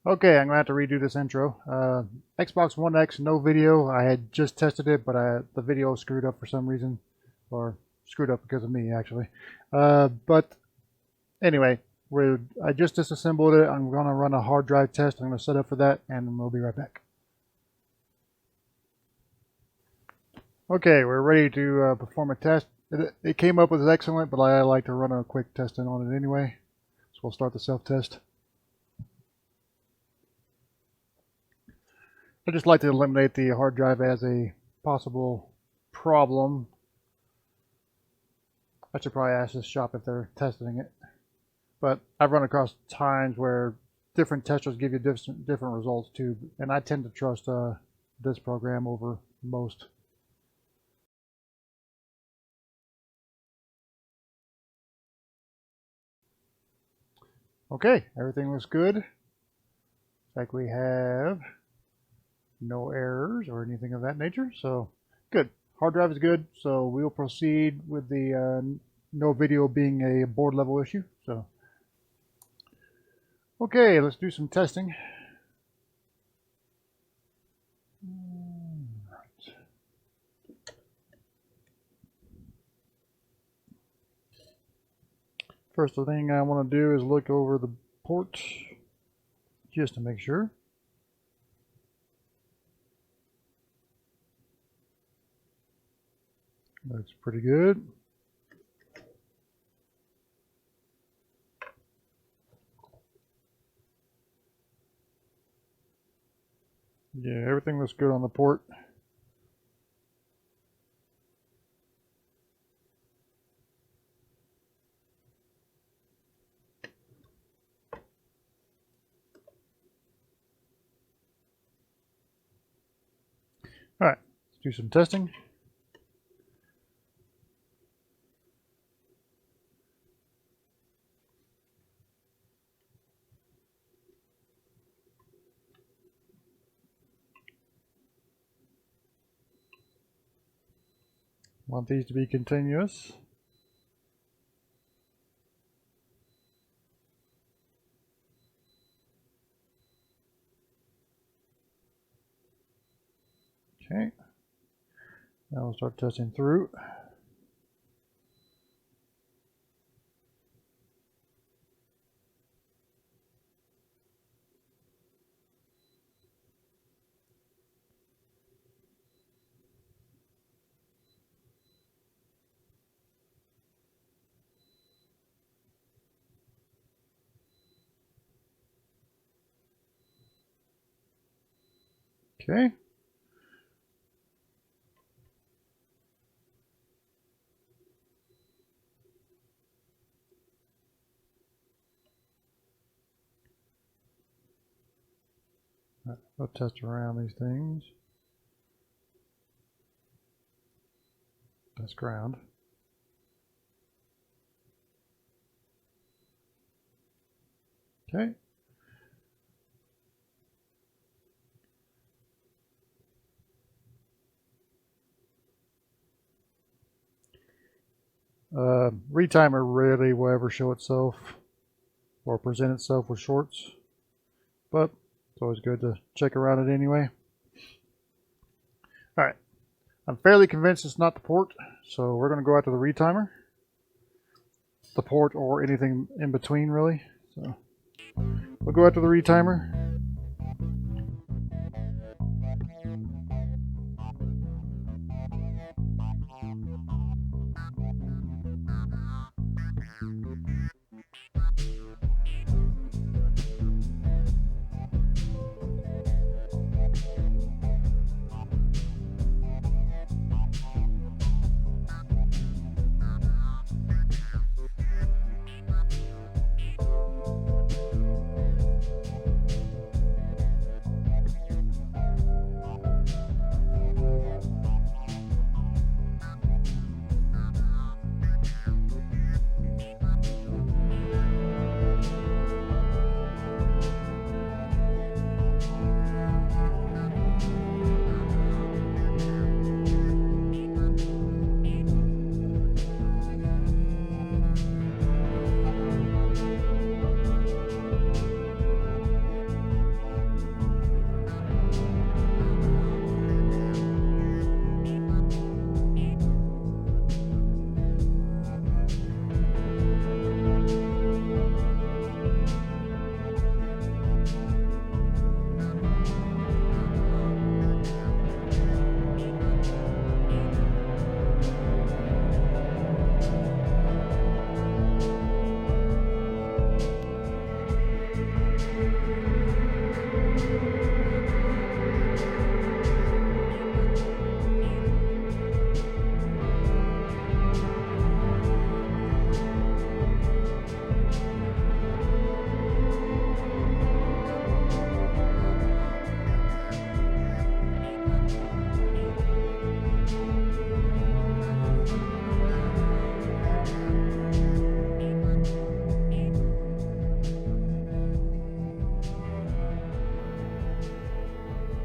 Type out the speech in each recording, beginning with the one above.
Okay, I'm gonna have to redo this intro. Xbox One X, no video. I had just tested it, but the video screwed up for some reason, or screwed up because of me actually. But anyway, I just disassembled it. I'm gonna run a hard drive test. I'm gonna set up for that, and we'll be right back. Okay, we're ready to perform a test. It came up with excellent, but I like to run a quick testing on it anyway. So we'll start the self-test. I just like to eliminate the hard drive as a possible problem. I should probably ask this shop if they're testing it. But I've run across times where different testers give you different results too, and I tend to trust this program over most. Okay, everything looks good. Like we have no errors or anything of that nature, so good. Hard drive is good, so we'll proceed with the no video being a board level issue. So, okay, let's do some testing. First thing I want to do is look over the port just to make sure. Looks pretty good. Yeah, everything looks good on the port. All right, let's do some testing. Want these to be continuous. Okay, now we'll start testing through. Okay. I'll test around these things. That's ground. Okay. Retimer rarely will ever show itself or present itself with shorts, but it's always good to check around it anyway. All right, I'm fairly convinced it's not the port, so we're going to go out to the retimer, the port or anything in between really. So we'll go out to the retimer.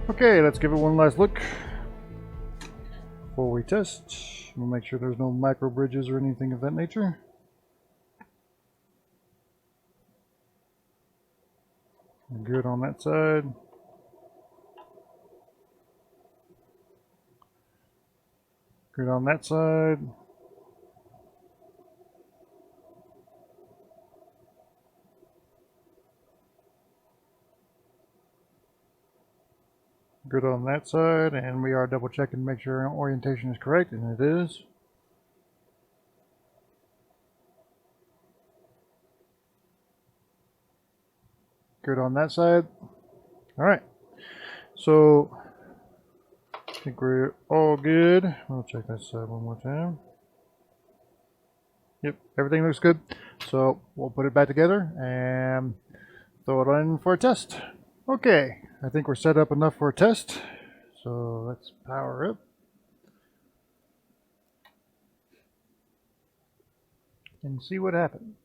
Okay, let's give it one last look before we test. We'll make sure there's no micro bridges or anything of that nature. Good on that side. Good on that side. Good on that side, and we are double checking to make sure our orientation is correct, and it is. Good on that side. All right, so I think we're all good. We'll check that side one more time. Yep, everything looks good. So we'll put it back together and throw it in for a test. Okay, I think we're set up enough for a test. So let's power up and see what happens.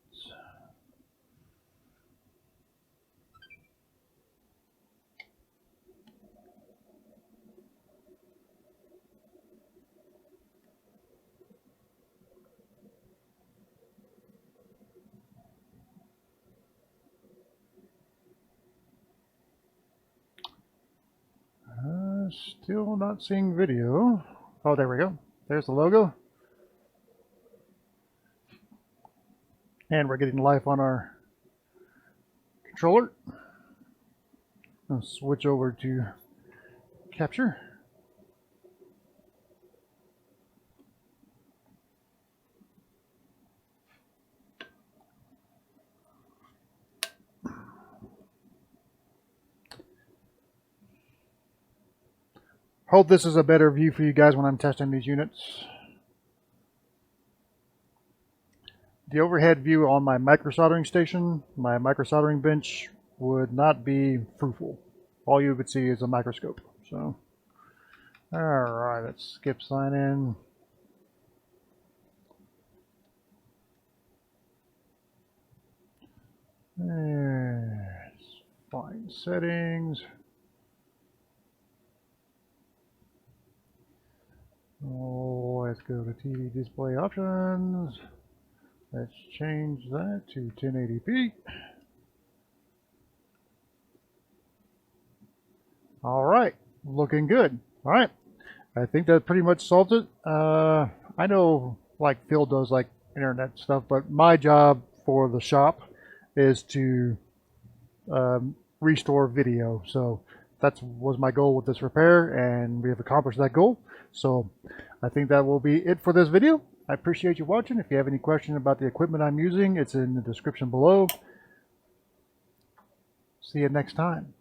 Still not seeing video. Oh, there we go. There's the logo. And we're getting life on our controller. I'll switch over to capture. Hope this is a better view for you guys when I'm testing these units. The overhead view on my micro soldering station, my micro soldering bench, would not be fruitful. All you would see is a microscope. So, all right, let's skip sign in. Let's find settings. Oh, let's go to TV display options. Let's change that to 1080p. All right, looking good. All right, I think that pretty much solved it. I know like Phil does like internet stuff, but my job for the shop is to restore video. So that was my goal with this repair, and we have accomplished that goal. So I think that will be it for this video. I appreciate you watching. If you have any question about the equipment I'm using, it's in the description below. See you next time.